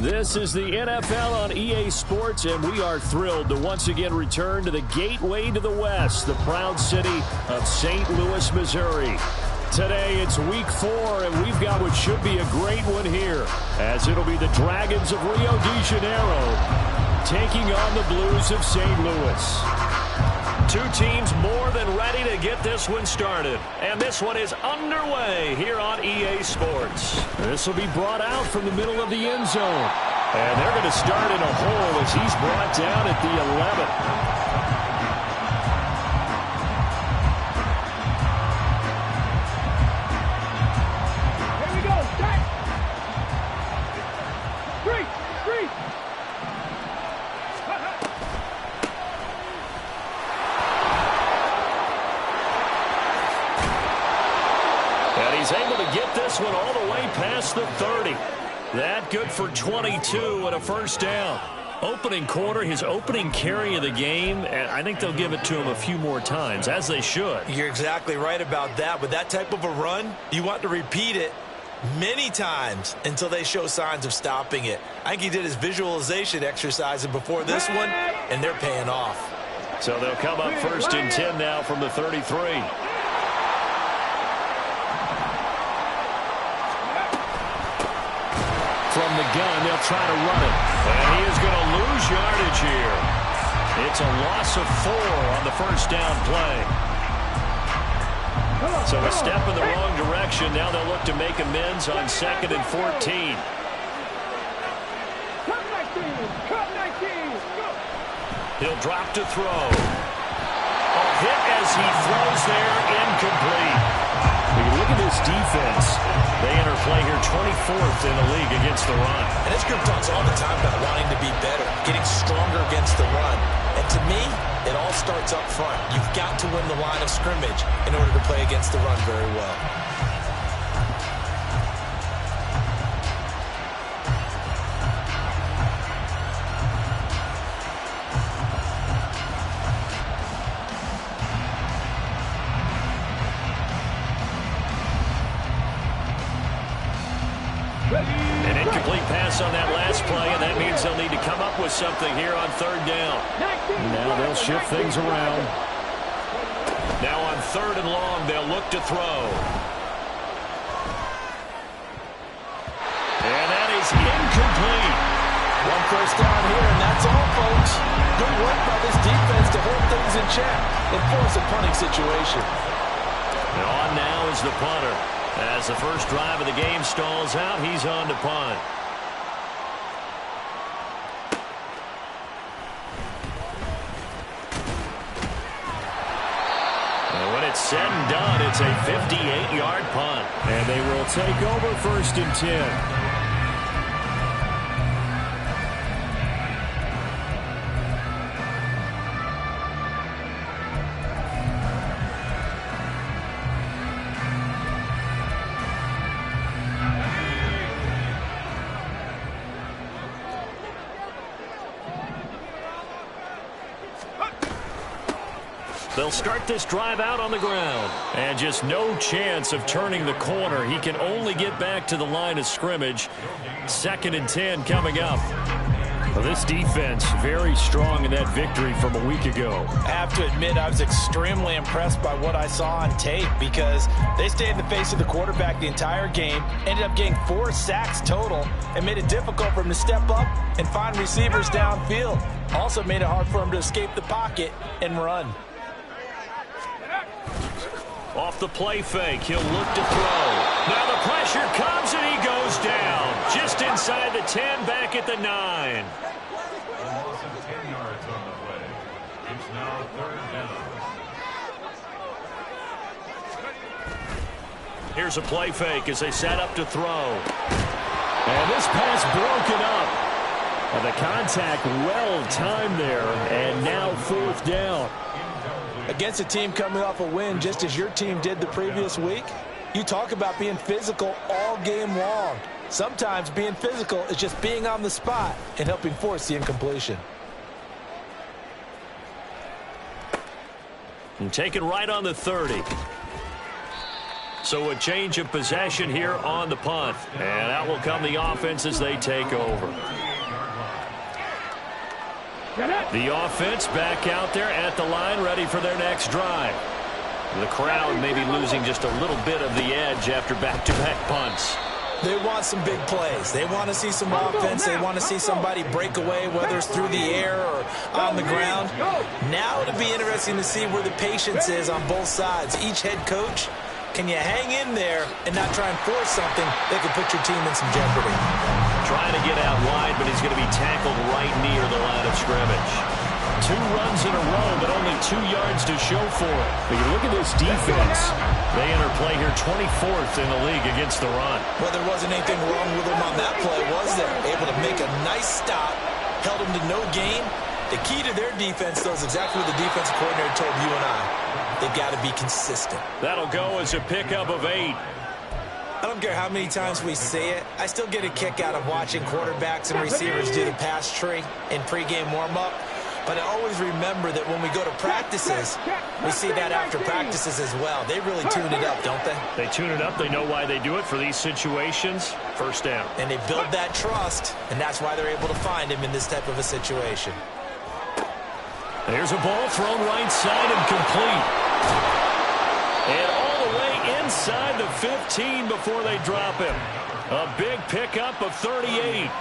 This is the NFL on EA Sports, and we are thrilled to once again return to the gateway to the West, the proud city of St. Louis, Missouri. Today, it's week 4, and we've got what should be a great one here, as it'll be the Dragons of Rio de Janeiro taking on the Blues of St. Louis. Two teams more than ready to get this one started. And this one is underway here on EA Sports. This will be brought out from the middle of the end zone. And they're going to start in a hole as he's brought down at the 11. He's able to get this one all the way past the 30. That good for 22 and a first down. Opening quarter, his opening carry of the game, and I think they'll give it to him a few more times, as they should. You're exactly right about that. With that type of a run, you want to repeat it many times until they show signs of stopping it. I think he did his visualization exercise before this one, and they're paying off. So they'll come up first and 10 now from the 33. From the gun, they'll try to run it. And he is going to lose yardage here. It's a loss of 4 on the first down play. So a step in the wrong direction. Now they'll look to make amends on 2nd and 14. He'll drop to throw. A hit as he throws there, incomplete. Look at this defense. They interplay here 24th in the league against the run. And this group talks all the time about wanting to be better, getting stronger against the run. And to me, it all starts up front. You've got to win the line of scrimmage in order to play against the run very well. An incomplete pass on that last play, and that means they'll need to come up with something here on 3rd down. Now they'll shift things around. Now on 3rd and long, they'll look to throw. And that is incomplete. One first down here, and that's all, folks. Good work by this defense to hold things in check and force a punting situation. And on now is the punter. As the first drive of the game stalls out, he's on to punt. And when it's said and done, it's a 58-yard punt. And they will take over 1st and 10. They'll start this drive out on the ground. And just no chance of turning the corner. He can only get back to the line of scrimmage. 2nd and 10 coming up. Well, this defense very strong in that victory from a week ago. I have to admit, I was extremely impressed by what I saw on tape because they stayed in the face of the quarterback the entire game, ended up getting 4 sacks total, and made it difficult for him to step up and find receivers downfield. Also made it hard for him to escape the pocket and run. Off the play fake, he'll look to throw. Now the pressure comes and he goes down. Just inside the 10, back at the 9. And loss of 10 yards on the play. It's now 3rd down. Here's a play fake as they set up to throw. And this pass broken up. And the contact well timed there. And now 4th down. Against a team coming off a win just as your team did the previous week, you talk about being physical all game long. Sometimes being physical is just being on the spot and helping force the incompletion. And taken right on the 30. So a change of possession here on the punt. And out will come the offense as they take over. The offense back out there at the line, ready for their next drive. The crowd may be losing just a little bit of the edge after back-to-back punts. They want some big plays. They want to see some offense. They want to see somebody break away, whether it's through the air or on the ground. Now it'll be interesting to see where the patience is on both sides. Each head coach, can you hang in there and not try and force something that could put your team in some jeopardy? Trying to get out wide, but he's going to be tackled right near the line of scrimmage. 2 runs in a row, but only 2 yards to show for it. But you look at this defense. They enter play here 24th in the league against the run. Well, there wasn't anything wrong with them on that play, was there? Able to make a nice stop, held them to no gain. The key to their defense, though, is exactly what the defensive coordinator told you and I. They got to be consistent. That'll go as a pickup of 8. I don't care how many times we say it. I still get a kick out of watching quarterbacks and receivers do the pass tree in pregame warm-up. But I always remember that when we go to practices, we see that after practices as well. They really tune it up, don't they? They tune it up. They know why they do it for these situations. First down. And they build that trust, and that's why they're able to find him in this type of a situation. There's a ball thrown right side and complete. And all the way inside the 15 before they drop him. A big pickup of 38.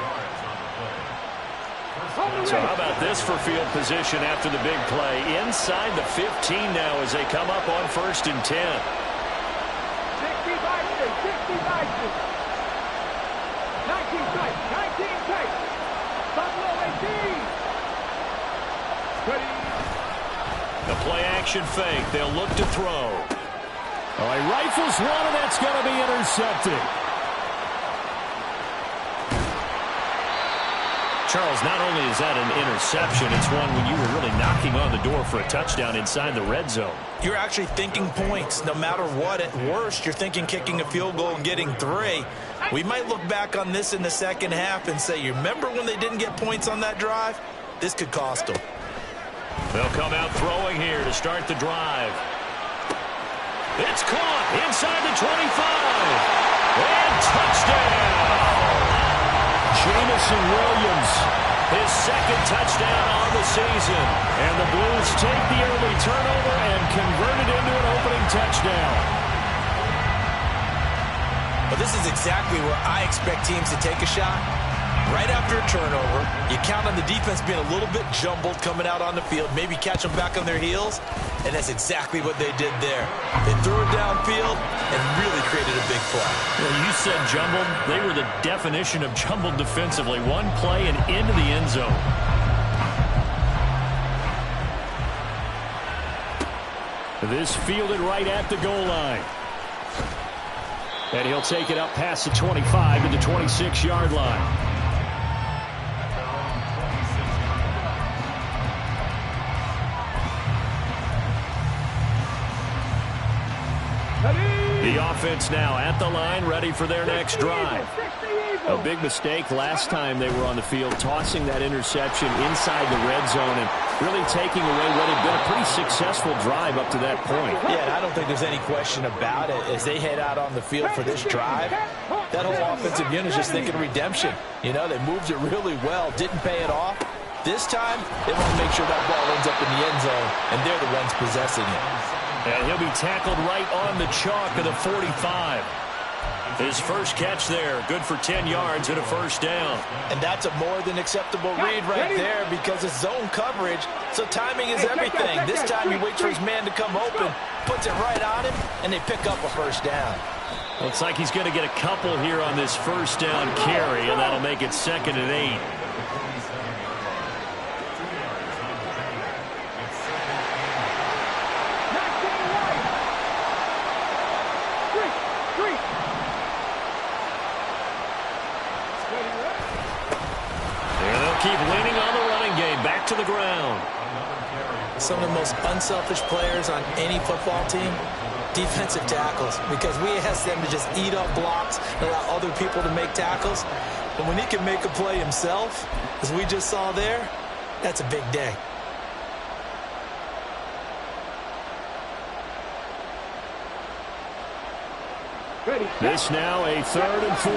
So how about this for field position after the big play? Inside the 15 now as they come up on 1st and 10. 60 boxes, 60 boxes. 19 tight, 19 tight. Buffalo 18. The play action fake. They'll look to throw. All right, rifles one, and that's going to be intercepted. Charles, not only is that an interception, it's one when you were really knocking on the door for a touchdown inside the red zone. You're actually thinking points. No matter what, at worst, you're thinking kicking a field goal and getting 3. We might look back on this in the second half and say, you remember when they didn't get points on that drive? This could cost them. They'll come out throwing here to start the drive. It's caught inside the 25. And touchdown! Jamison Williams, his 2nd touchdown on the season. And the Blues take the early turnover and convert it into an opening touchdown. But this is exactly where I expect teams to take a shot. Right after a turnover, you count on the defense being a little bit jumbled coming out on the field, maybe catch them back on their heels, and that's exactly what they did there. They threw it downfield and really created a big play. Well, you said jumbled. They were the definition of jumbled defensively. One play and into the end zone. This fielded right at the goal line. And he'll take it up past the 25 to the 26-yard line. The offense now at the line, ready for their next drive. A big mistake last time they were on the field, tossing that interception inside the red zone and really taking away what had been a pretty successful drive up to that point. Yeah, and I don't think there's any question about it. As they head out on the field for this drive, that whole offensive unit is just thinking redemption. You know, they moved it really well, didn't pay it off. This time, they want to make sure that ball ends up in the end zone, and they're the ones possessing it. And he'll be tackled right on the chalk of the 45. His first catch there, good for 10 yards and a first down. And that's a more than acceptable read right there because it's zone coverage, so timing is everything. This time he waits for his man to come open, puts it right on him, and they pick up a first down. Looks like he's going to get a couple here on this first down carry, and that'll make it 2nd and 8. Keep leaning on the running game. Back to the ground. Some of the most unselfish players on any football team, defensive tackles, because we ask them to just eat up blocks and allow other people to make tackles. But when he can make a play himself, as we just saw there, that's a big day. This now a 3rd and 4.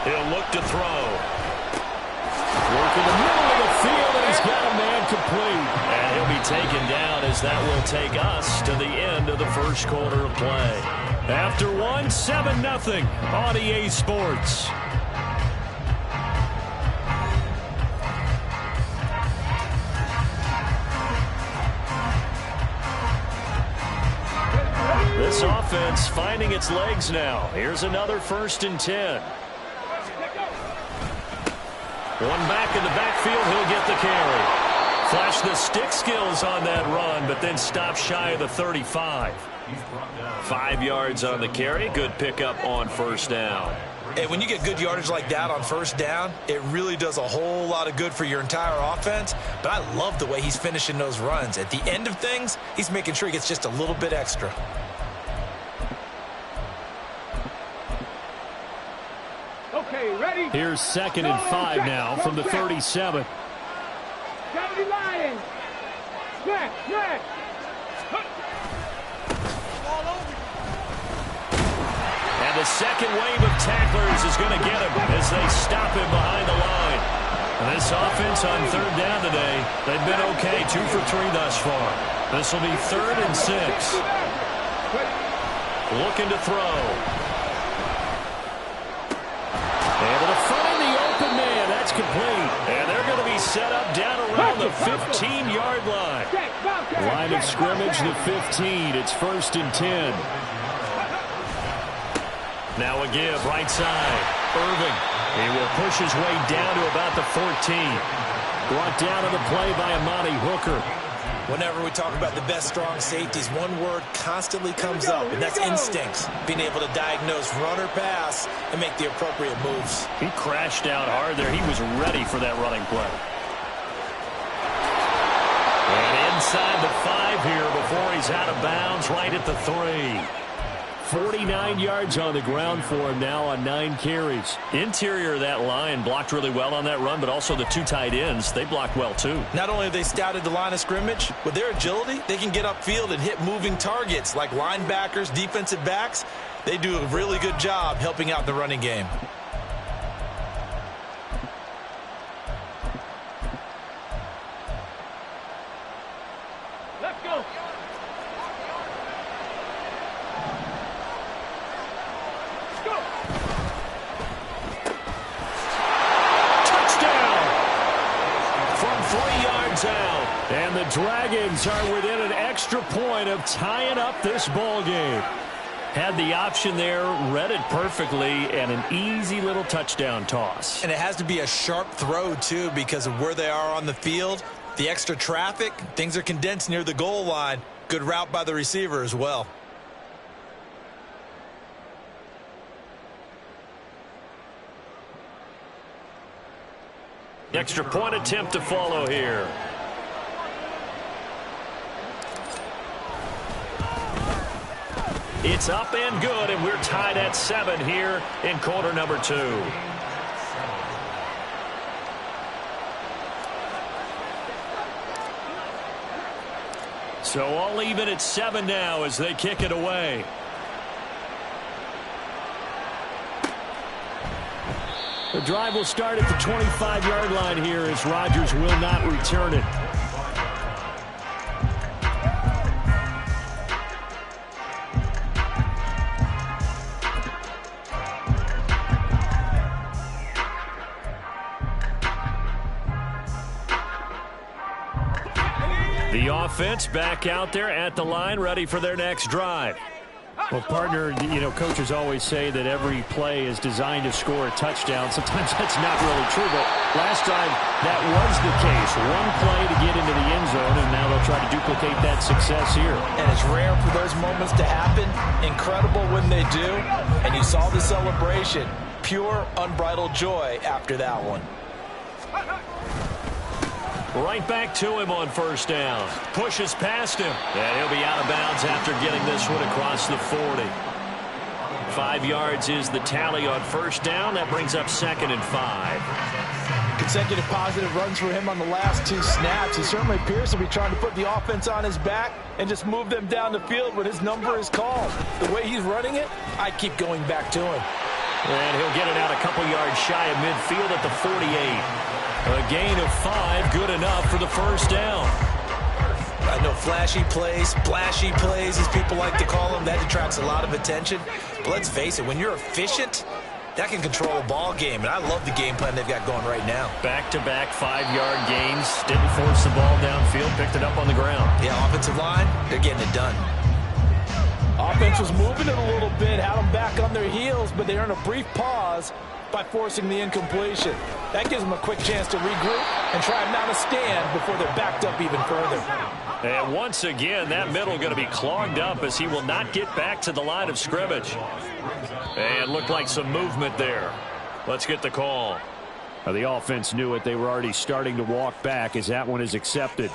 He'll look to throw. Work in the middle of the field, and he's got a man complete. And he'll be taken down as that will take us to the end of the first quarter of play. After one, 7-0 on EA Sports. This offense finding its legs now. Here's another 1st and 10. One back in the backfield, he'll get the carry. Flash the stick skills on that run, but then stop shy of the 35. 5 yards on the carry. Good pickup on 1st down. Hey, when you get good yardage like that on 1st down, it really does a whole lot of good for your entire offense. But I love the way he's finishing those runs. At the end of things, he's making sure he gets just a little bit extra. Here's 2nd and 5 now from the 37. And the second wave of tacklers is going to get him as they stop him behind the line. And this offense on 3rd down today, they've been okay, 2 for 3 thus far. This will be 3rd and 6. Looking to throw. Able to find the open man. That's complete. And they're going to be set up down around the 15-yard line. Line of scrimmage, the 15. It's 1st and 10. Now a give, right side. Irving. He will push his way down to about the 14. Brought down on the play by Amani Hooker. Whenever we talk about the best strong safeties, one word constantly comes up, and that's instincts. Being able to diagnose run or pass and make the appropriate moves. He crashed out hard there. He was ready for that running play. And inside the 5 here before he's out of bounds, right at the 3. 49 yards on the ground for him now on 9 carries. Interior of that line blocked really well on that run, but also the 2 tight ends, they blocked well too. Not only have they scouted the line of scrimmage, with their agility, they can get upfield and hit moving targets like linebackers, defensive backs. They do a really good job helping out the running game. Let's go. Out. And the Dragons are within an extra point of tying up this ball game. Had the option there, read it perfectly, and an easy little touchdown toss. And it has to be a sharp throw, too, because of where they are on the field. The extra traffic, things are condensed near the goal line. Good route by the receiver as well. Extra point attempt to follow here. It's up and good, and we're tied at 7 here in quarter number 2. So all even at 7 now as they kick it away. The drive will start at the 25-yard line here as Rodgers will not return it. The offense back out there at the line, ready for their next drive. Well, partner, you know, coaches always say that every play is designed to score a touchdown. Sometimes that's not really true, but last time that was the case. One play to get into the end zone, and now they'll try to duplicate that success here. And it's rare for those moments to happen. Incredible when they do. And you saw the celebration. Pure, unbridled joy after that one. Right back to him on 1st down. Pushes past him. And he'll be out of bounds after getting this one across the 40. 5 yards is the tally on 1st down. That brings up 2nd and 5. Consecutive positive runs for him on the last 2 snaps. He certainly appears to be trying to put the offense on his back and just move them down the field when his number is called. The way he's running it, I keep going back to him. And he'll get it out a couple yards shy of midfield at the 48. A gain of 5, good enough for the first down. I know flashy plays, splashy plays, as people like to call them, that attracts a lot of attention. But let's face it, when you're efficient, that can control a ball game, and I love the game plan they've got going right now. Back-to-back 5-yard gains. Didn't force the ball downfield. Picked it up on the ground. Yeah, offensive line, they're getting it done. Offense was moving it a little bit, had them back on their heels, but they earned a brief pause by forcing the incompletion. That gives them a quick chance to regroup and try and mount a stand before they're backed up even further. And once again, that middle going to be clogged up as he will not get back to the line of scrimmage. And looked like some movement there. Let's get the call. The offense knew it. They were already starting to walk back as that one is accepted.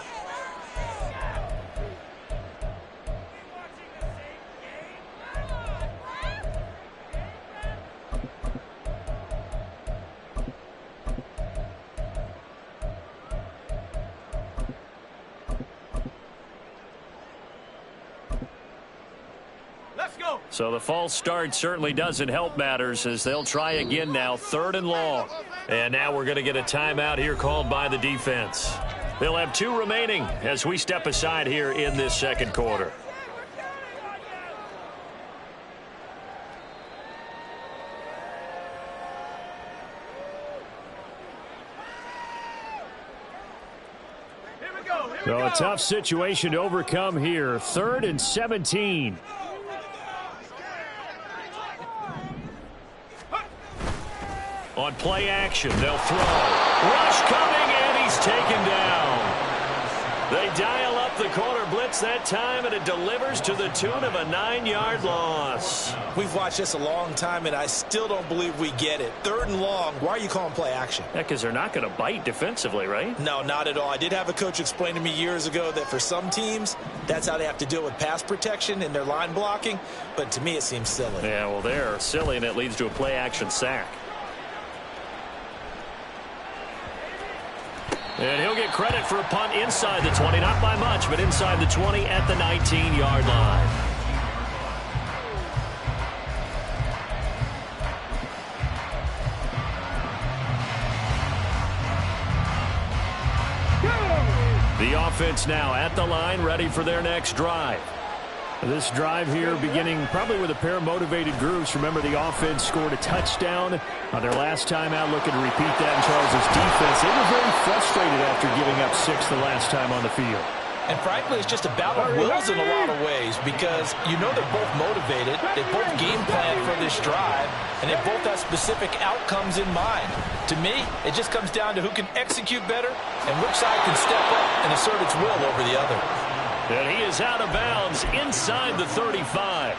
So the false start certainly doesn't help matters as they'll try again now, 3rd and long. And now we're going to get a timeout here called by the defense. They'll have 2 remaining as we step aside here in this second quarter. So a tough situation to overcome here. 3rd and 17. On play action, they'll throw. Rush coming, and he's taken down. They dial up the corner blitz that time, and it delivers to the tune of a 9-yard loss. We've watched this a long time, and I still don't believe we get it. 3rd and long, why are you calling play action? Yeah, because they're not going to bite defensively, right? No, not at all. I did have a coach explain to me years ago that for some teams, that's how they have to deal with pass protection and their line blocking, but to me it seems silly. Yeah, well, they're silly, and it leads to a play action sack. And he'll get credit for a punt inside the 20. Not by much, but inside the 20 at the 19-yard line. The offense now at the line, ready for their next drive. This drive here beginning probably with a pair of motivated groups. Remember, the offense scored a touchdown on their last time out, looking to repeat that in Charles' defense. They were very frustrated after giving up 6 the last time on the field. And frankly, it's just a battle of wills in a lot of ways because you know they're both motivated, they both game plan for this drive, and they both have specific outcomes in mind. To me, it just comes down to who can execute better and which side can step up and assert its will over the other. And he is out of bounds inside the 35.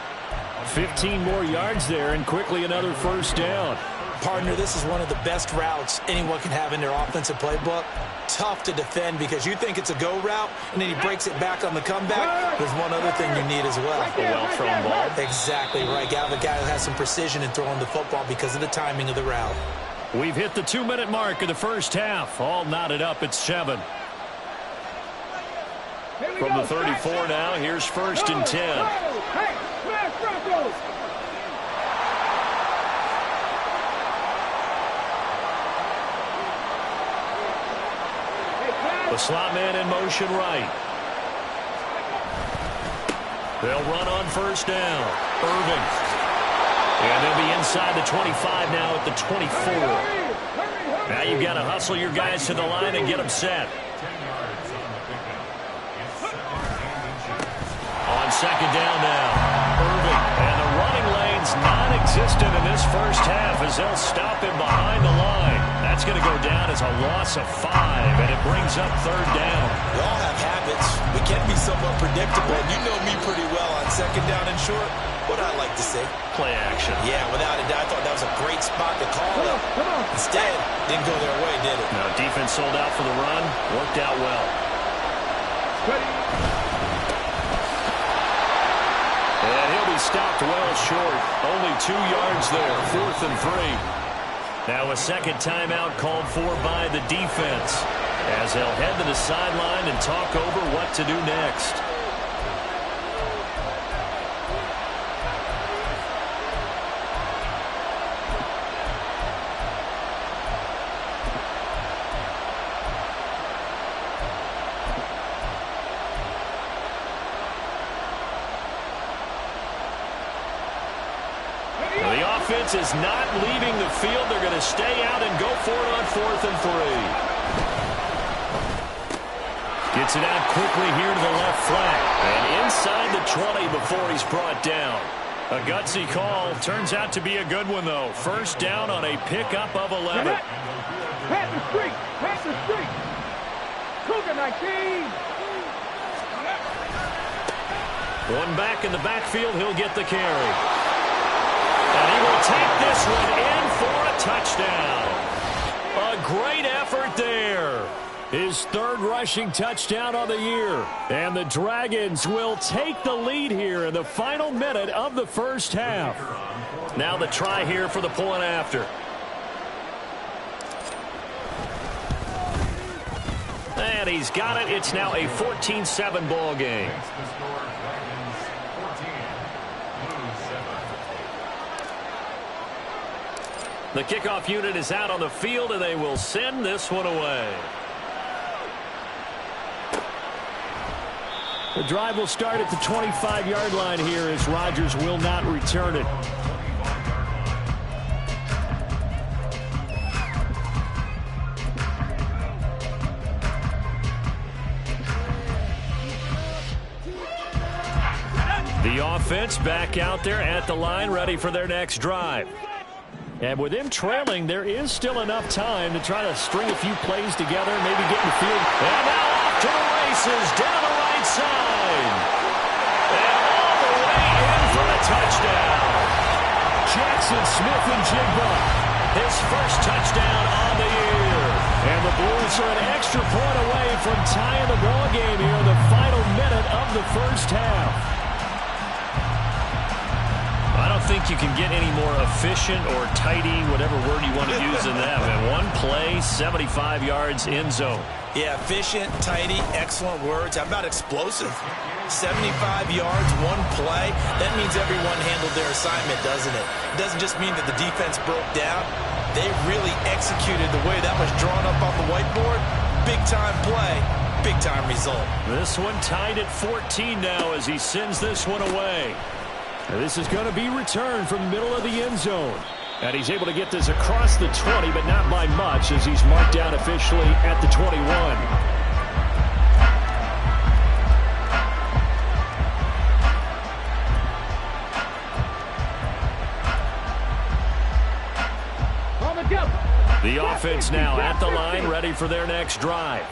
15 more yards there and quickly another first down. Partner, this is one of the best routes anyone can have in their offensive playbook. Tough to defend because you think it's a go route, and then he breaks it back on the comeback. There's one other thing you need as well. A well-thrown ball. Exactly right. Got a guy who has some precision in throwing the football because of the timing of the route. We've hit the 2-minute mark of the first half. All knotted up at 7. From the 34 now, here's 1st and 10. Hey, smash Broncos! The slot man in motion right. They'll run on first down. Irving. And they'll be inside the 25 now at the 24. Now you've got to hustle your guys to the line and get them set. On second down now, Irving. And the running lane's non-existent in this first half as they'll stop him behind the line. That's going to go down as a loss of 5, and it brings up 3rd down. We all have habits. We can be somewhat predictable. You know me pretty well on second down and short. What I like to say? Play action. Yeah, without a doubt, I thought that was a great spot to call it. Instead, didn't go their way, did it? No, defense sold out for the run. Worked out well. And he'll be stopped well short. Only 2 yards there. 4th and 3. Now a second timeout called for by the defense, as they'll head to the sideline and talk over what to do next. The offense is not leaving the field. They're going to stay out and go for it on 4th and 3. Gets it out quickly here to the left flat. And inside the 20 before he's brought down. A gutsy call. Turns out to be a good one, though. First down on a pickup of 11. Pat the street. Pat the street. Cougar 19. One back in the backfield. He'll get the carry. And he will take this one in for a touchdown. A great effort there. His 3rd rushing touchdown of the year. And the Dragons will take the lead here in the final minute of the first half. Now the try here for the point after. And he's got it. It's now a 14-7 ball game. The kickoff unit is out on the field, and they will send this one away. The drive will start at the 25-yard line here as Rodgers will not return it. The offense back out there at the line, ready for their next drive. And with them trailing, there is still enough time to try to string a few plays together, maybe get in the field. And now off to the races, down the right side. And all the way in for a touchdown. Jackson Smith-Njigba, his first touchdown on the year. And the Blues are an extra point away from tying the ball game here in the final minute of the first half. I don't think you can get any more efficient or tidy, whatever word you want to use in that. And one play, 75 yards in zone. Yeah, efficient, tidy, excellent words. How about explosive? 75 yards, one play. That means everyone handled their assignment, doesn't it? It doesn't just mean that the defense broke down. They really executed the way that was drawn up on the whiteboard. Big-time play, big-time result. This one tied at 14 now as he sends this one away. This is going to be returned from the middle of the end zone. And he's able to get this across the 20, but not by much as he's marked down officially at the 21. The offense now at the line, ready for their next drive.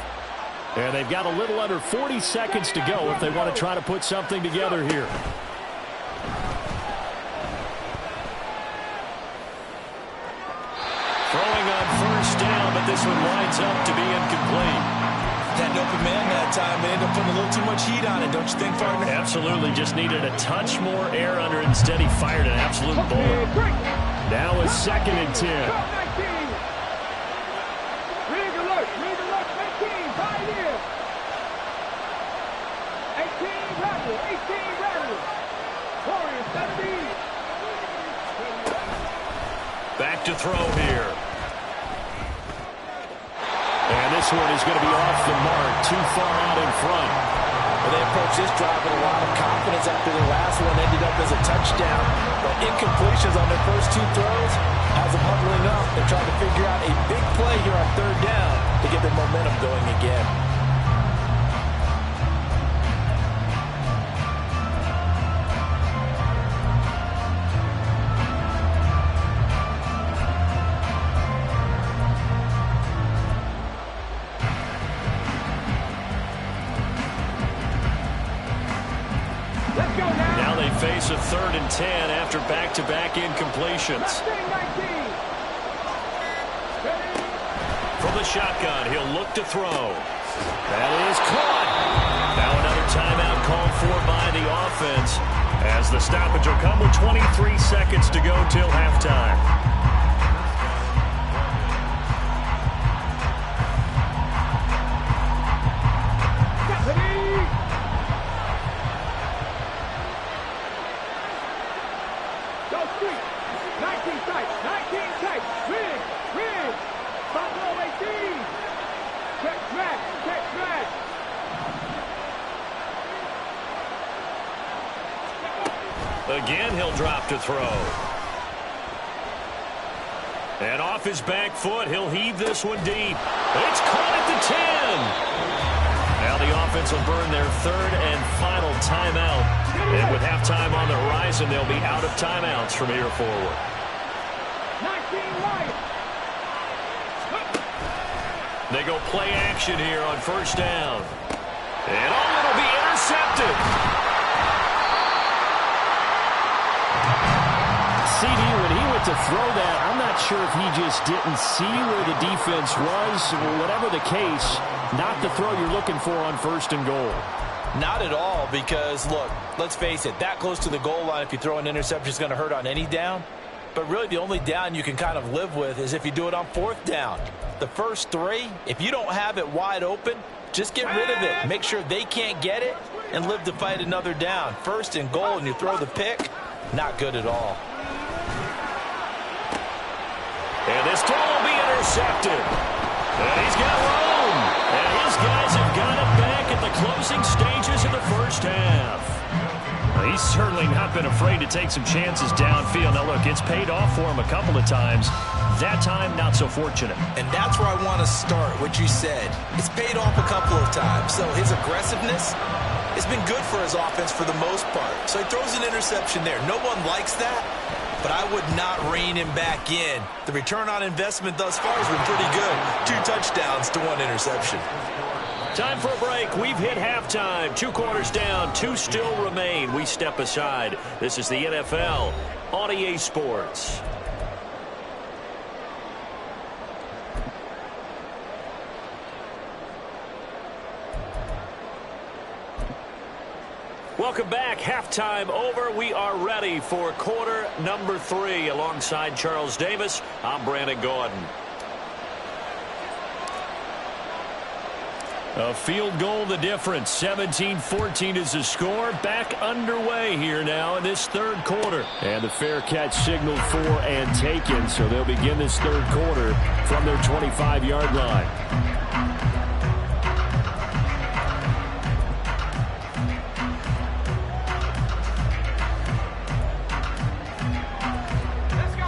And they've got a little under 40 seconds to go if they want to try to put something together here. Throwing on first down, but this one winds up to be incomplete. Had an open man that time. They ended up putting a little too much heat on it, don't you think, partner? Absolutely. Just needed a touch more air under it. Instead, he fired an absolute bullet. Now a 2nd and 10. Rig alert, 18, right here. 18 rattle. Warriors, 17. Back to throw here. And this one is going to be off the mark, too far out in front. Well, they approached this drive with a lot of confidence after the last one ended up as a touchdown. But incompletions on their first 2 throws has them huddling up. They're trying to figure out a big play here on 3rd down to get their momentum going again. Now they face a 3rd and 10 after back-to-back incompletions. From the shotgun, he'll look to throw. That is caught. Now another timeout called for by the offense as the stoppage will come with 23 seconds to go till halftime. Again, he'll drop to throw. And off his back foot, he'll heave this one deep. It's caught at the 10. Now the offense will burn their third and final timeout. And with halftime on the horizon, they'll be out of timeouts from here forward. 19 Lions. They go play action here on first down. And it'll be intercepted. CD, when he went to throw that, I'm not sure if he just didn't see where the defense was. Whatever the case, not the throw you're looking for on first and goal. Not at all, because, look, let's face it, that close to the goal line, if you throw an interception, is going to hurt on any down. But really, the only down you can kind of live with is if you do it on fourth down. The first three, if you don't have it wide open, just get rid of it. Make sure they can't get it and live to fight another down. First and goal, and you throw the pick, not good at all. And this throw will be intercepted. And he's got room. And his guys have got it back at the closing stages of the first half. Well, he's certainly not been afraid to take some chances downfield. Now, look, it's paid off for him a couple of times. That time, not so fortunate. And that's where I want to start, what you said. It's paid off a couple of times. So his aggressiveness has been good for his offense for the most part. So he throws an interception there. No one likes that, but I would not rein him back in. The return on investment thus far has been pretty good. 2 touchdowns to 1 interception. Time for a break. We've hit halftime. 2 quarters down. 2 still remain. We step aside. This is the NFL on EA Sports. Welcome back. Halftime over. We are ready for quarter number 3. Alongside Charles Davis, I'm Brandon Gordon. A field goal the difference. 17-14 is the score. Back underway here now in this third quarter. And the fair catch signaled for and taken. So they'll begin this third quarter from their 25-yard line.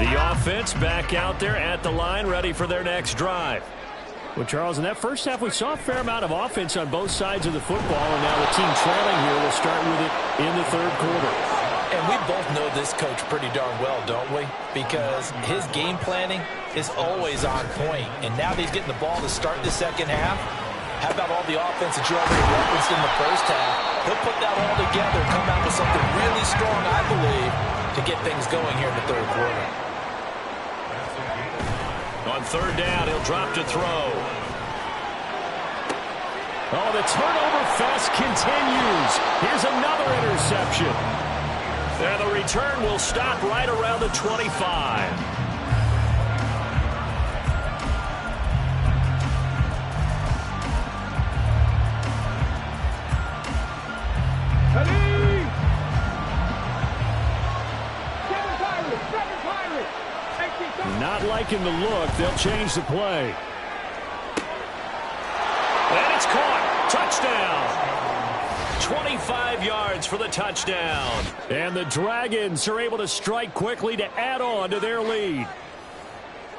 The offense back out there at the line, ready for their next drive. Well, Charles, in that first half, we saw a fair amount of offense on both sides of the football, and now the team trailing here will start with it in the third quarter. And we both know this coach pretty darn well, don't we? Because his game planning is always on point. And now that he's getting the ball to start the second half, how about all the offense that you already referenced in the first half? He'll put that all together and come out with something really strong, I believe, to get things going here in the third quarter. On third down, he'll drop to throw. Oh, the turnover fest continues. Here's another interception. And the return will stop right around the 25. Not liking the look. They'll change the play. And it's caught. Touchdown. 25 yards for the touchdown. And the Dragons are able to strike quickly to add on to their lead.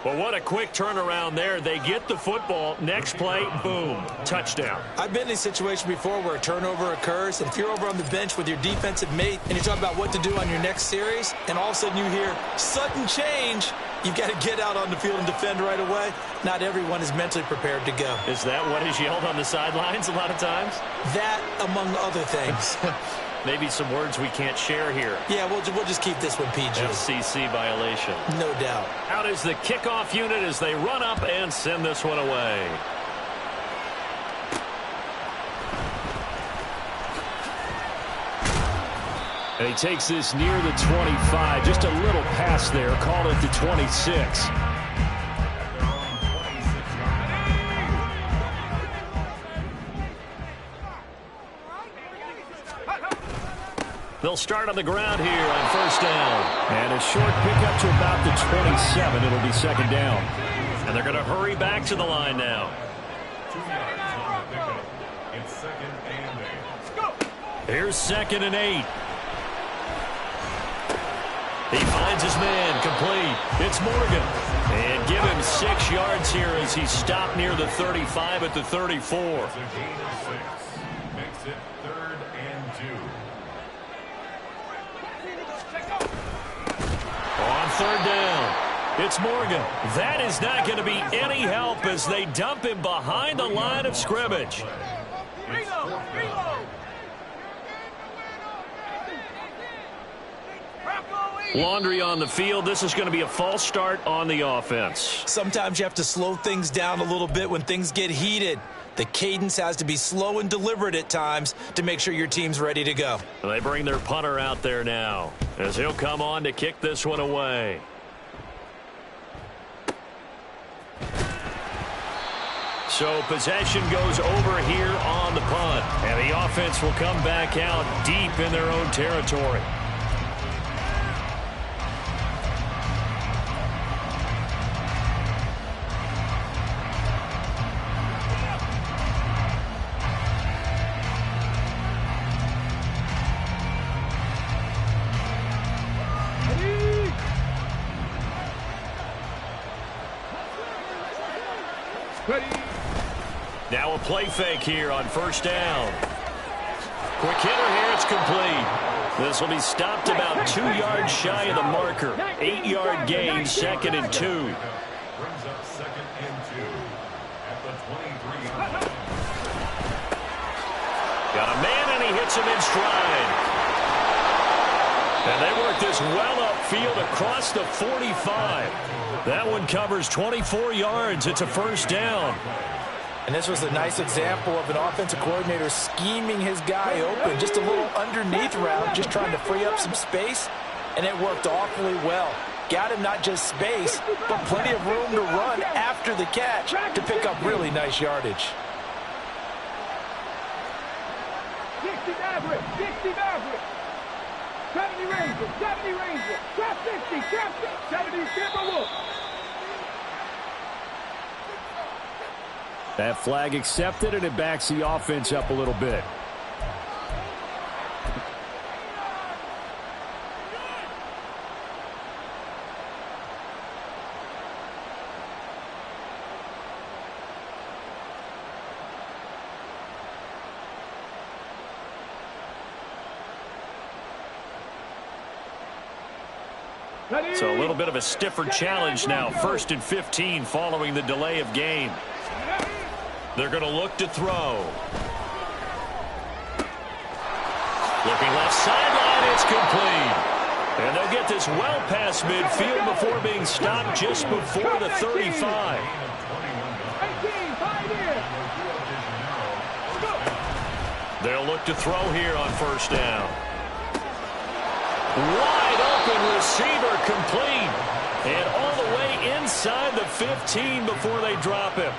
Well, what a quick turnaround there. They get the football. Next play, boom, touchdown. I've been in a situation before where a turnover occurs, and if you're over on the bench with your defensive mate and you're talking about what to do on your next series, and all of a sudden you hear sudden change, you've got to get out on the field and defend right away. Not everyone is mentally prepared to go. Is that what is yelled on the sidelines a lot of times? That, among other things. Maybe some words we can't share here. Yeah, we'll just keep this one PG. FCC violation. No doubt. Out is the kickoff unit as they run up and send this one away. And he takes this near the 25. Just a little pass there. Call it the 26. They'll start on the ground here on first down. And a short pickup to about the 27. It'll be second down. And they're going to hurry back to the line now. 2 yards on the pickup. It's 2nd and 8. Here's 2nd and 8. He finds his man, complete. It's Morgan. And give him 6 yards here as he stopped near the 35 at the 34. It's a gain of 6. Makes it 3rd and 2. On 3rd down, it's Morgan. That is not going to be any help as they dump him behind the line of scrimmage. Laundry on the field. This is going to be a false start on the offense. Sometimes you have to slow things down a little bit when things get heated. The cadence has to be slow and deliberate at times to make sure your team's ready to go. They bring their punter out there now as he'll come on to kick this one away. So possession goes over here on the punt, and the offense will come back out deep in their own territory. Now a play fake here on 1st down. Quick hitter here, it's complete. This will be stopped about 2 yards shy of the marker. 8-yard gain, 2nd and 2. Brings up 2nd and 2 at the 23. Got a man and he hits him in stride. And they work this well upfield across the 45. That one covers 24 yards. It's a 1st down. And this was a nice example of an offensive coordinator scheming his guy open. Just a little underneath route, just trying to free up some space. And it worked awfully well. Got him not just space, but plenty of room to run after the catch to pick up really nice yardage. 60 Maverick, 60 Maverick. 70 Ranger, 70 Ranger. Trap 60, trap 70 Timberwolf. That flag accepted, and it backs the offense up a little bit. So a little bit of a stiffer challenge now. 1st and 15 following the delay of game. They're going to look to throw. Looking left sideline, it's complete. And they'll get this well past midfield before being stopped just before the 35. They'll look to throw here on 1st down. Wide open receiver, complete. And all the way inside the 15 before they drop him.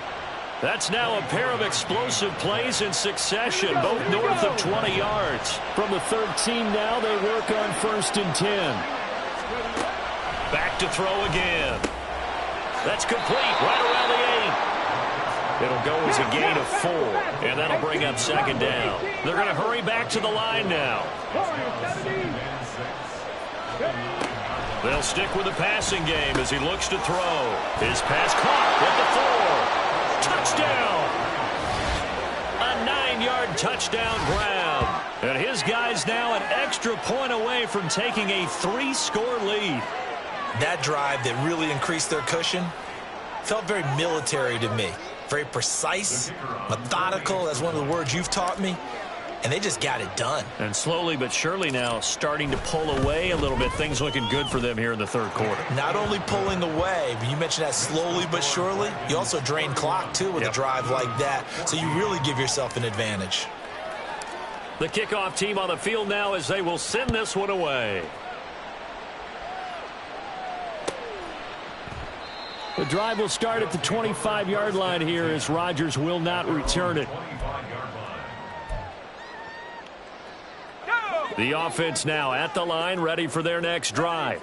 That's now a pair of explosive plays in succession, both north of 20 yards. From the 13 now, they work on 1st and 10. Back to throw again. That's complete right around the 8. It'll go as a gain of 4, and that'll bring up 2nd down. They're going to hurry back to the line now. They'll stick with the passing game as he looks to throw. His pass caught at the 4. Touchdown! A 9-yard touchdown grab. And his guys now an extra point away from taking a 3-score lead. That drive that really increased their cushion felt very military to me. Very precise, methodical, that's one of the words you've taught me. And they just got it done. And slowly but surely now starting to pull away a little bit. Things looking good for them here in the 3rd quarter. Not only pulling away, but you mentioned that slowly but surely. You also drain clock, too, with a drive like that. So you really give yourself an advantage. The kickoff team on the field now as they will send this one away. The drive will start at the 25-yard line here as Rodgers will not return it. The offense now at the line, ready for their next drive.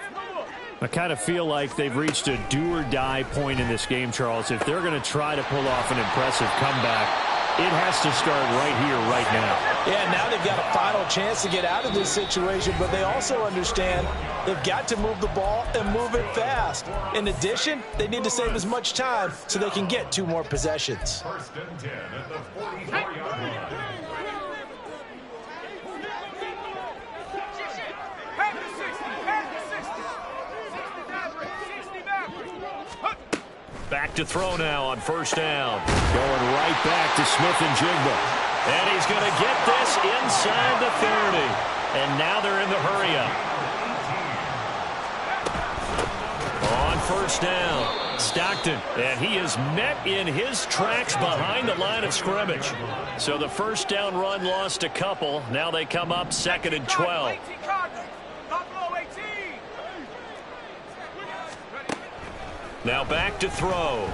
I kind of feel like they've reached a do-or-die point in this game, Charles. If they're going to try to pull off an impressive comeback, It has to start right here, right now. Yeah, now they've got a final chance to get out of this situation, but they also understand they've got to move the ball and move it fast. In addition, they need to save as much time so they can get 2 more possessions. First and 10 at the 44-yard line. Back to throw now on first down. Going right back to Smith-Njigba. And he's going to get this inside the 30. And now they're in the hurry-up. On first down, Stockton. And he is met in his tracks behind the line of scrimmage. So the first down run lost a couple. Now they come up 2nd and 12. Now back to throw.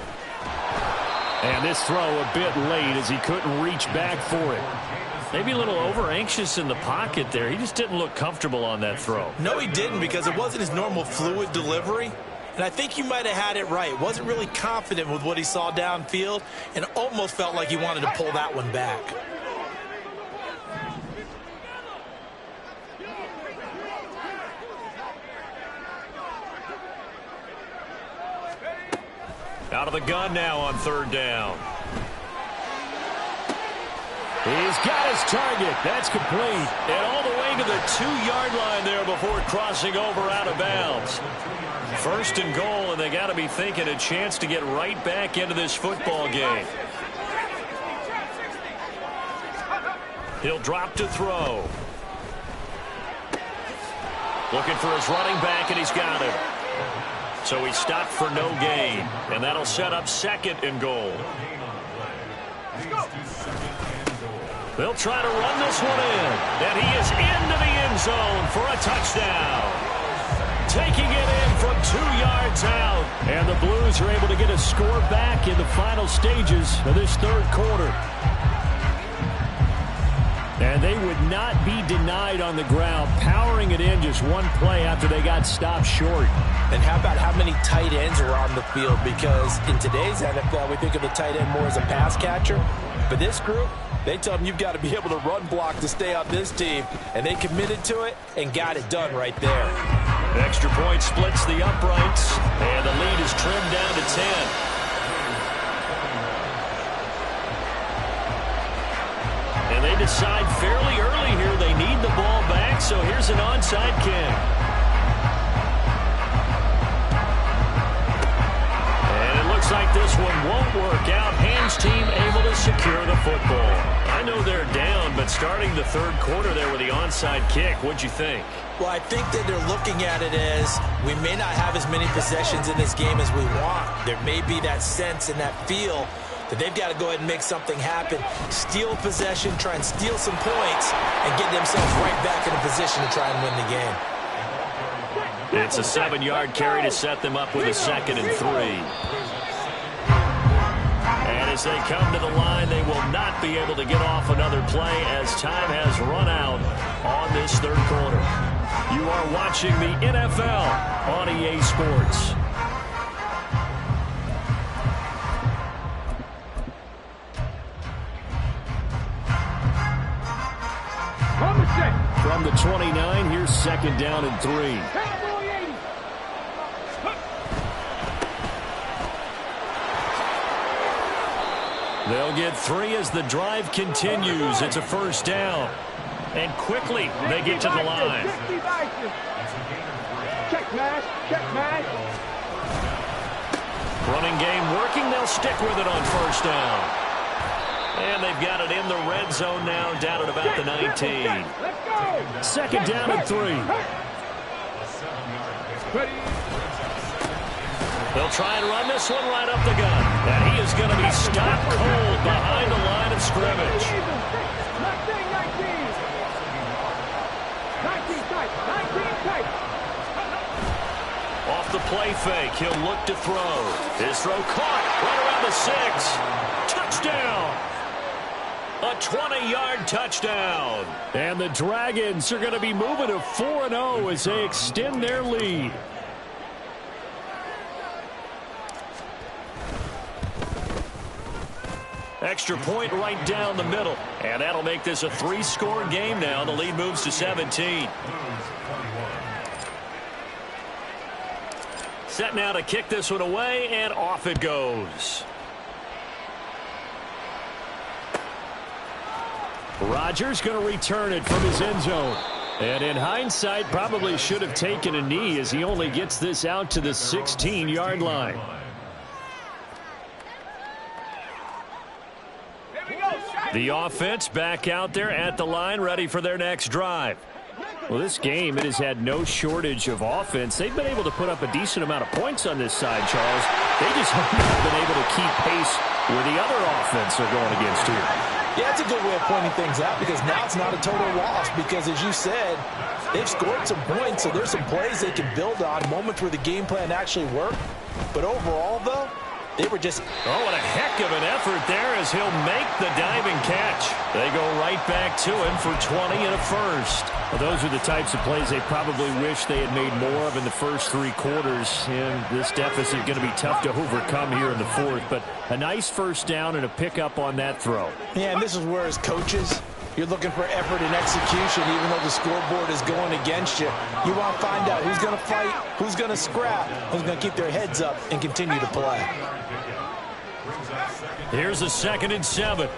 And this throw a bit late as he couldn't reach back for it. Maybe a little over-anxious in the pocket there. He just didn't look comfortable on that throw. No, he didn't, because it wasn't his normal fluid delivery. And I think you might have had it right. Wasn't really confident with what he saw downfield and almost felt like he wanted to pull that one back. Out of the gun now on third down. He's got his target. That's complete. And all the way to the 2-yard line there before crossing over out of bounds. First and goal, and they got to be thinking a chance to get right back into this football game. He'll drop to throw. Looking for his running back, and he's got him. So he stopped for no gain, and that'll set up 2nd and goal. They'll try to run this one in, and he is into the end zone for a touchdown. Taking it in from 2 yards out, and the Blues are able to get a score back in the final stages of this third quarter. And they would not be denied on the ground, powering it in just one play after they got stopped short. And how about how many tight ends are on the field? Because in today's NFL, we think of the tight end more as a pass catcher. But this group, they tell them you've got to be able to run block to stay on this team. And they committed to it and got it done right there. Extra point splits the uprights, and the lead is trimmed down to 10. And they decide fairly early here they need the ball back, so here's an onside kick. And it looks like this one won't work out. Hans team able to secure the football. I know they're down, but starting the third quarter there with the onside kick, what'd you think? Well, I think that they're looking at it as we may not have as many possessions in this game as we want. There may be that sense and that feel that they've got to go ahead and make something happen, steal possession, try and steal some points, and get themselves right back in a position to try and win the game. It's a 7-yard carry to set them up with a 2nd and 3. And as they come to the line, they will not be able to get off another play as time has run out on this third quarter. You are watching the NFL on EA Sports. From the 29, here's 2nd down and 3. They'll get 3 as the drive continues. It's a first down. And quickly, they get to the line. Check mash, check mash. Running game working. They'll stick with it on first down. And they've got it in the red zone now, down at about the 19. 2nd down and 3. They'll try and run this one right up the gut. And he is going to be stopped cold behind the line of scrimmage. 19 tight. Off the play fake, he'll look to throw. His throw caught right around the 6. Touchdown. A 20-yard touchdown. And the Dragons are going to be moving to 4-0 as they extend their lead. Extra point right down the middle. And that'll make this a 3-score game now. The lead moves to 17. Set now to kick this one away, and off it goes. Rodgers going to return it from his end zone. And in hindsight, probably should have taken a knee as he only gets this out to the 16-yard line. The offense back out there at the line, ready for their next drive. Well, this game, it has had no shortage of offense. They've been able to put up a decent amount of points on this side, Charles. They just haven't been able to keep pace with the other offense they're going against here. Yeah, it's a good way of pointing things out because now it's not a total loss because, as you said, they've scored some points, so there's some plays they can build on, moments where the game plan actually worked. But overall, though, they were just... Oh, what a heck of an effort there as he'll make the diving catch. They go right back to him for 20 and a first. Well, those are the types of plays they probably wish they had made more of in the first 3 quarters. And this deficit going to be tough to overcome here in the fourth. But a nice first down and a pickup on that throw. Yeah, and this is where, as coaches, you're looking for effort and execution, even though the scoreboard is going against you. You want to find out who's going to fight, who's going to scrap, who's going to keep their heads up and continue to play. Here's a 2nd and 7.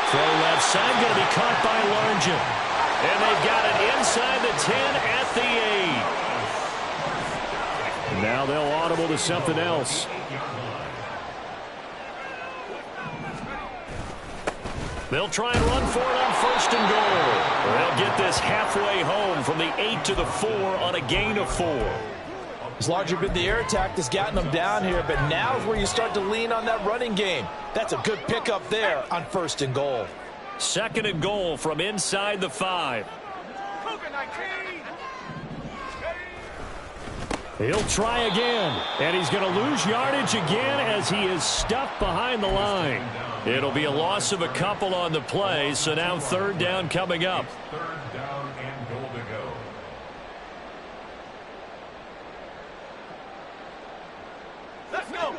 Throw left side, going to be caught by Largent. And they've got it inside the 10 at the 8. And now they'll audible to something else. They'll try and run for it on 1st and goal. They'll get this halfway home from the 8 to the 4 on a gain of 4. It's largely been the air attack that's gotten them down here, but now is where you start to lean on that running game. That's a good pickup there on 1st and goal. 2nd and goal from inside the 5. He'll try again, and he's going to lose yardage again as he is stuffed behind the line. It'll be a loss of a couple on the play, so now 3rd down coming up. 3rd down and goal to go. Let's go.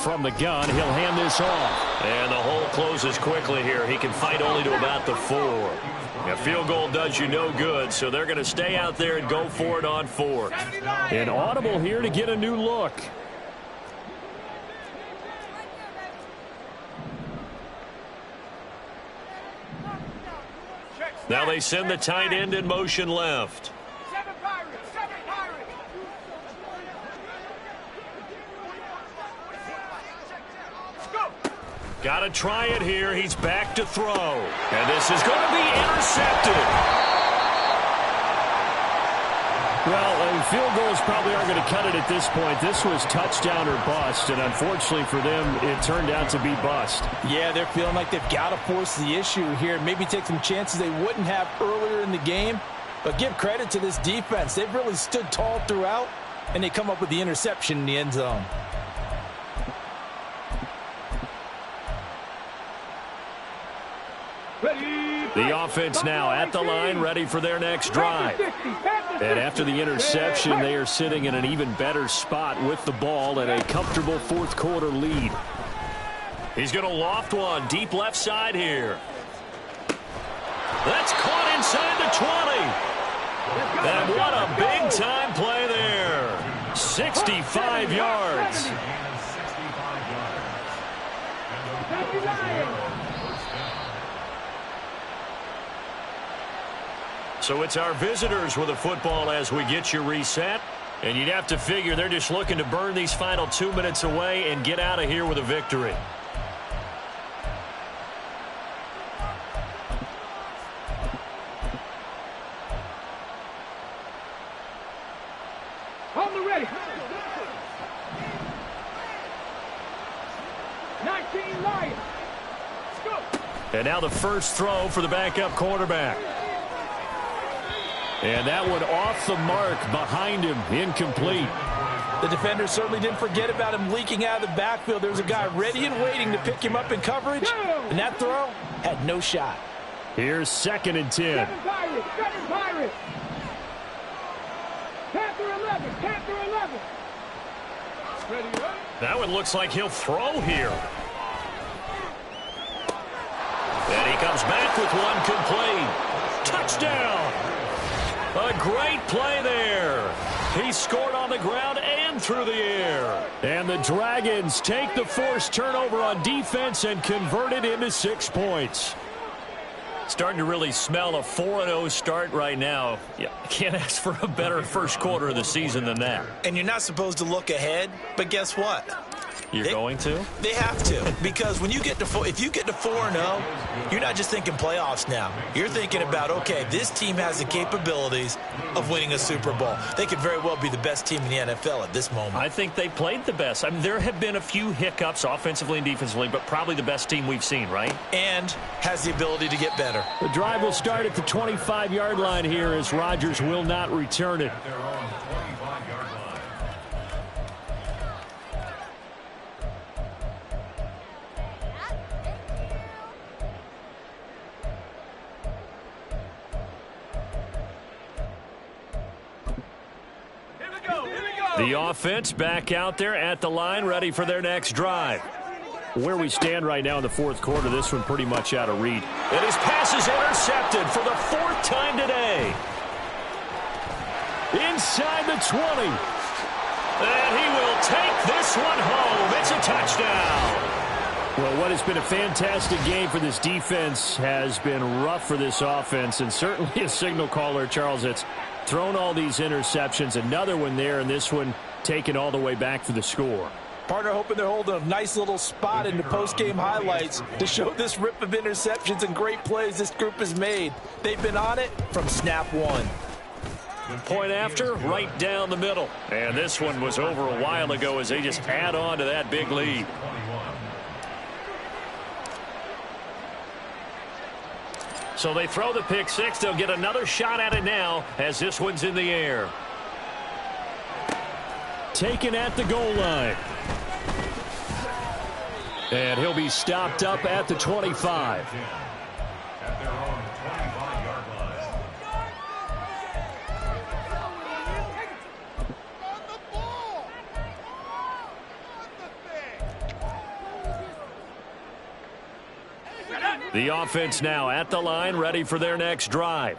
From the gun, he'll hand this off. And the hole closes quickly here. He can fight only to about the 4. A field goal does you no good, so they're going to stay out there and go for it on 4. An audible here to get a new look. Now they send the tight end in motion left. Got to try it here. He's back to throw. And this is going to be intercepted. Well, field goals probably aren't going to cut it at this point. This was touchdown or bust, and unfortunately for them, it turned out to be bust. Yeah, they're feeling like they've got to force the issue here. Maybe take some chances they wouldn't have earlier in the game. But give credit to this defense. They've really stood tall throughout, and they come up with the interception in the end zone. The offense now at the line, ready for their next drive. And after the interception, they are sitting in an even better spot with the ball and a comfortable 4th quarter lead. He's going to loft one deep left side here. That's caught inside the 20. And what a big-time play there. 65 yards. So it's our visitors with the football as we get you reset. And you'd have to figure they're just looking to burn these final 2 minutes away and get out of here with a victory. On the ready. 19 Lions. Let's go. And now the first throw for the backup quarterback. And that one off the mark behind him, incomplete. The defender certainly didn't forget about him leaking out of the backfield. There was a guy ready and waiting to pick him up in coverage, and that throw had no shot. Here's 2nd and 10. Seven Pirates. 11. Panther 11. Ready, ready. That one looks like he'll throw here. And he comes back with one complete. Touchdown. A great play there. He scored on the ground and through the air. And the Dragons take the forced turnover on defense and convert it into 6 points. Starting to really smell a 4-0 start right now. Yeah, can't ask for a better first quarter of the season than that. And you're not supposed to look ahead, but guess what? You're going to? They have to, because when you get to if you get to 4-0, you're not just thinking playoffs now. You're thinking about, okay, this team has the capabilities of winning a Super Bowl. They could very well be the best team in the NFL at this moment. I think they played the best. I mean, there have been a few hiccups offensively and defensively, but probably the best team we've seen, right? And has the ability to get better. The drive will start at the 25-yard line here as Rodgers will not return it. The offense back out there at the line, ready for their next drive. Where we stand right now in the fourth quarter, this one pretty much out of reach. And his pass is intercepted for the 4th time today. Inside the 20. And he will take this one home. It's a touchdown. Well, what has been a fantastic game for this defense has been rough for this offense, and certainly a signal caller, Charles, that's thrown all these interceptions. Another one there, and this one taken all the way back for the score. Partner hoping they're holding a nice little spot in the post-game highlights to show this rip of interceptions and great plays this group has made. They've been on it from snap one. Point after, right down the middle. And this one was over a while ago as they just add on to that big lead. So they throw the pick six. They'll get another shot at it now as this one's in the air. Taken at the goal line. And he'll be stopped up at the 25. At their own 25-yard line. The offense now at the line, ready for their next drive.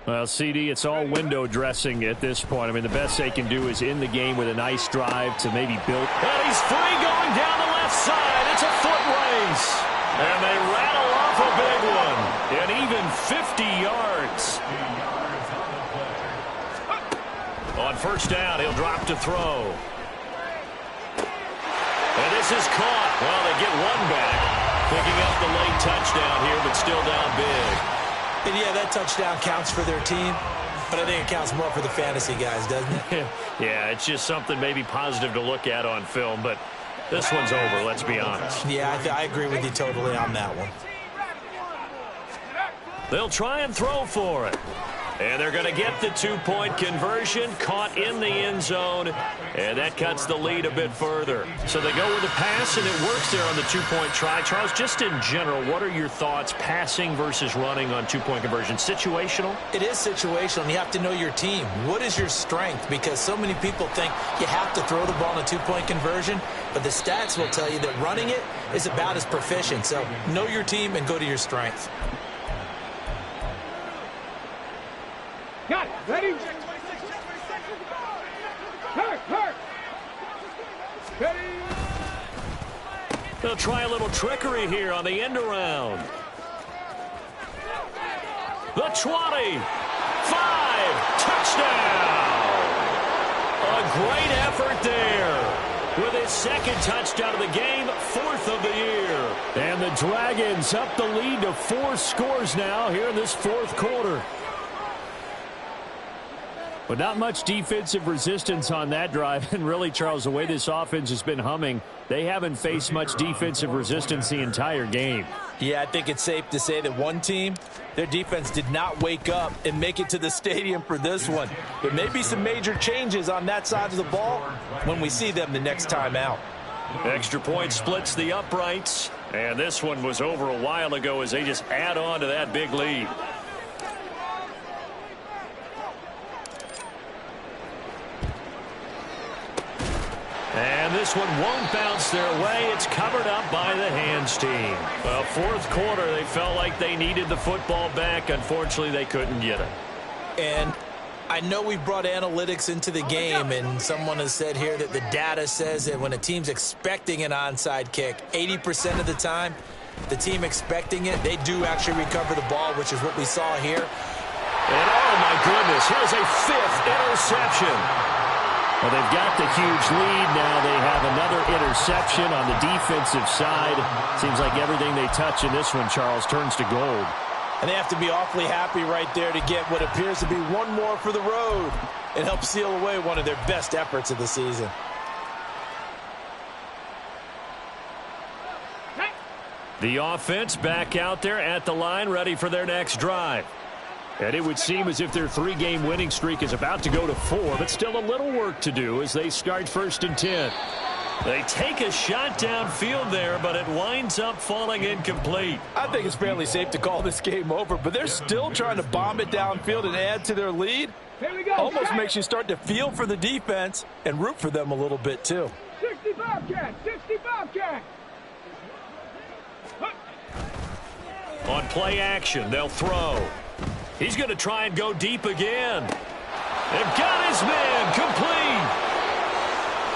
Well, CD, it's all window dressing at this point. I mean, the best they can do is in the game with a nice drive to maybe build. And he's free going down the left side. It's a foot race. And they rattle off a big one. And even 50 yards. On first down, he'll drop to throw. And this is caught. Well, they get one back. Picking up the late touchdown here, but still down big. And yeah, that touchdown counts for their team, but I think it counts more for the fantasy guys, doesn't it? Yeah, it's just something maybe positive to look at on film, but this one's over, let's be honest. Yeah, I agree with you totally on that one. They'll try and throw for it. And they're going to get the two-point conversion, caught in the end zone, and that cuts the lead a bit further. So they go with the pass, and it works there on the two-point try. Charles, just in general, what are your thoughts passing versus running on two-point conversion? Situational? It is situational, and you have to know your team. What is your strength? Because so many people think you have to throw the ball in a two-point conversion, but the stats will tell you that running it is about as proficient. So know your team and go to your strength. Got it. Ready? Hurt. Ready? They'll try a little trickery here on the end around. The 20. 5. Touchdown. A great effort there. With his second touchdown of the game, 4th of the year. And the Dragons up the lead to 4 scores now here in this fourth quarter. But not much defensive resistance on that drive. And really, Charles, the way this offense has been humming, they haven't faced much defensive resistance the entire game. Yeah, I think it's safe to say that one team, their defense did not wake up and make it to the stadium for this one. There may be some major changes on that side of the ball when we see them the next time out. Extra point splits the uprights. And this one was over a while ago as they just add on to that big lead. And this one won't bounce their way. It's covered up by the hands team. Well, fourth quarter, they felt like they needed the football back. Unfortunately, they couldn't get it. And I know we brought analytics into the game, and someone has said here that the data says that when a team's expecting an onside kick, 80% of the time, the team expecting it, they do actually recover the ball, which is what we saw here. And oh, my goodness, here's a fifth interception. Well, they've got the huge lead. Now they have another interception on the defensive side. Seems like everything they touch in this one, Charles, turns to gold. And they have to be awfully happy right there to get what appears to be one more for the road and help seal away one of their best efforts of the season. The offense back out there at the line, ready for their next drive. And it would seem as if their three-game winning streak is about to go to 4, but still a little work to do as they start 1st and 10. They take a shot downfield there, but it winds up falling incomplete. I think it's fairly safe to call this game over, but they're still trying to bomb it downfield and add to their lead. Here we go. Almost makes you start to feel for the defense and root for them a little bit too. 60 Bobcat, 60 Bobcat. On play action, they'll throw. He's going to try and go deep again. They've got his man complete.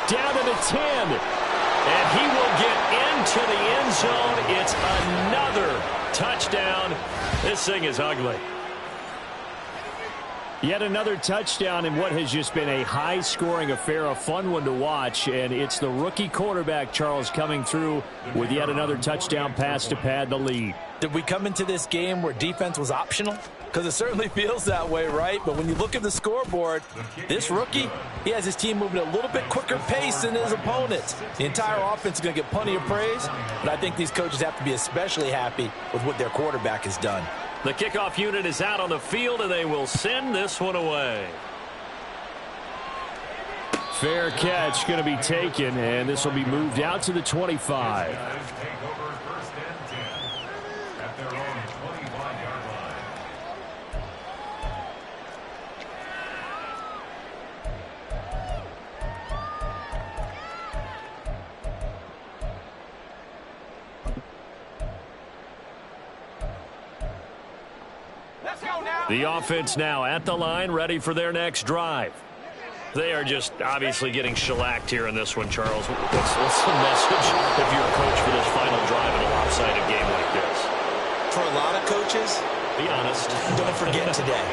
Down to the 10. And he will get into the end zone. It's another touchdown. This thing is ugly. Yet another touchdown in what has just been a high-scoring affair, a fun one to watch. And it's the rookie quarterback, Charles, coming through with yet another touchdown pass to pad the lead. Did we come into this game where defense was optional? Because it certainly feels that way, right? But when you look at the scoreboard, this rookie, he has his team moving at a little bit quicker pace than his opponents. The entire offense is going to get plenty of praise, but I think these coaches have to be especially happy with what their quarterback has done. The kickoff unit is out on the field, and they will send this one away. Fair catch going to be taken, and this will be moved out to the 25. The offense now at the line, ready for their next drive. They are just obviously getting shellacked here in this one, Charles. What's the message if you're a coach for this final drive in a lopsided game like this? For a lot of coaches, be honest. Don't forget today.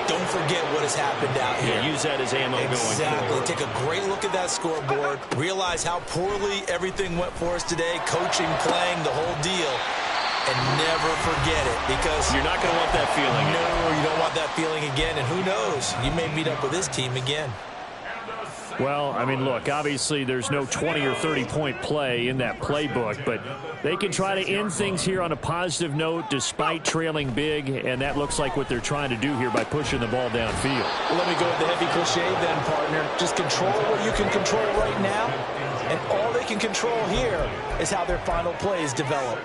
Don't forget what has happened out here. Yeah, use that as ammo going forward. Exactly. Take a great look at that scoreboard. Realize how poorly everything went for us today. Coaching, playing, the whole deal. And never forget it, because you're not going to want that feeling. No, you don't want that feeling again. And who knows? You may meet up with this team again. Well, I mean, look, obviously there's no 20 or 30-point play in that playbook, but they can try to end things here on a positive note despite trailing big, and that looks like what they're trying to do here by pushing the ball downfield. Well, let me go with the heavy cliche then, partner. Just control what you can control right now, and all they can control here is how their final plays develop.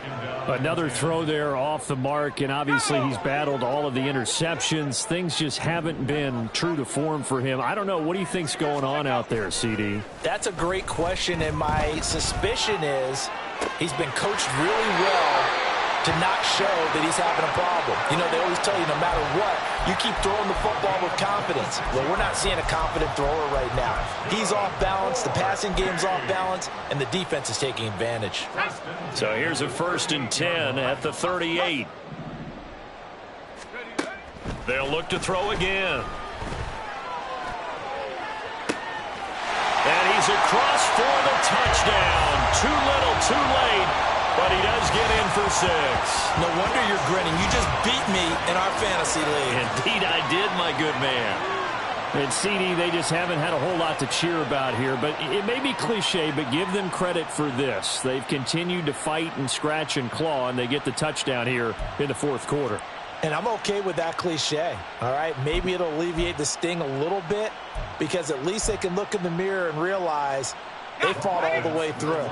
Another throw there off the mark, and obviously he's battled all of the interceptions. Things just haven't been true to form for him. I don't know. What do you think's going on out there, CD? That's a great question, and my suspicion is he's been coached really well to not show that he's having a problem. You know, they always tell you no matter what, you keep throwing the football with confidence. Well, we're not seeing a confident thrower right now. He's off balance, the passing game's off balance, and the defense is taking advantage. So here's a 1st and 10 at the 38. They'll look to throw again. And he's across for the touchdown. Too little, too late. But he does get in for 6. No wonder you're grinning. You just beat me in our fantasy league. Indeed I did, my good man. And CD, they just haven't had a whole lot to cheer about here. But it may be cliche, but give them credit for this. They've continued to fight and scratch and claw, and they get the touchdown here in the 4th quarter. And I'm okay with that cliche, all right? Maybe it'll alleviate the sting a little bit, because at least they can look in the mirror and realize they fought all the way through.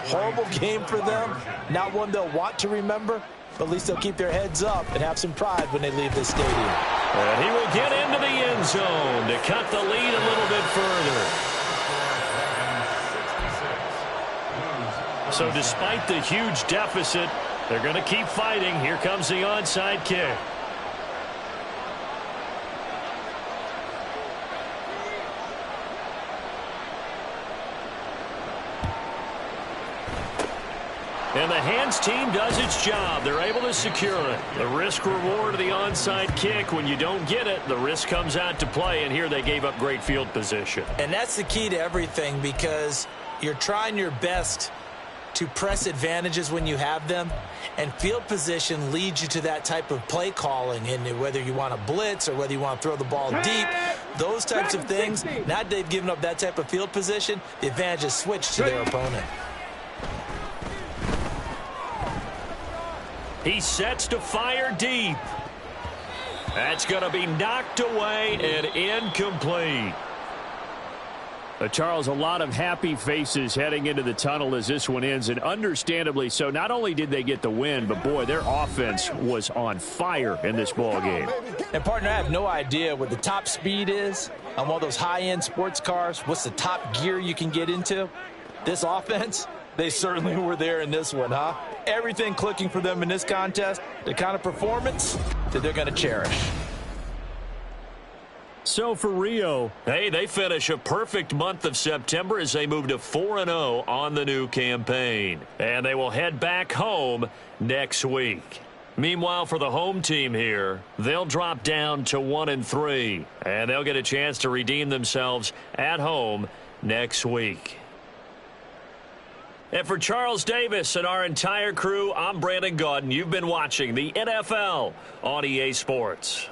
Horrible game for them. Not one they'll want to remember, but at least they'll keep their heads up and have some pride when they leave this stadium. And he will get into the end zone to cut the lead a little bit further. So despite the huge deficit, they're going to keep fighting. Here comes the onside kick. And the hands team does its job. They're able to secure it. The risk reward of the onside kick. When you don't get it, the risk comes out to play, and here they gave up great field position. And that's the key to everything, because you're trying your best to press advantages when you have them, and field position leads you to that type of play calling. And whether you want to blitz or whether you want to throw the ball deep, those types of things, now that they've given up that type of field position, the advantage is switched to their opponent. He sets to fire deep. That's going to be knocked away and incomplete. Charles, a lot of happy faces heading into the tunnel as this one ends, and understandably so. Not only did they get the win, but, boy, their offense was on fire in this ball game. And, partner, I have no idea what the top speed is on one of those high-end sports cars. What's the top gear you can get into? This offense, they certainly were there in this one, huh? Everything clicking for them in this contest, the kind of performance that they're going to cherish. So for Rio, hey, they finish a perfect month of September as they move to 4-0 on the new campaign. And they will head back home next week. Meanwhile, for the home team here, they'll drop down to 1-3. And they'll get a chance to redeem themselves at home next week. And for Charles Davis and our entire crew, I'm Brandon Gaudin. You've been watching the NFL on EA Sports.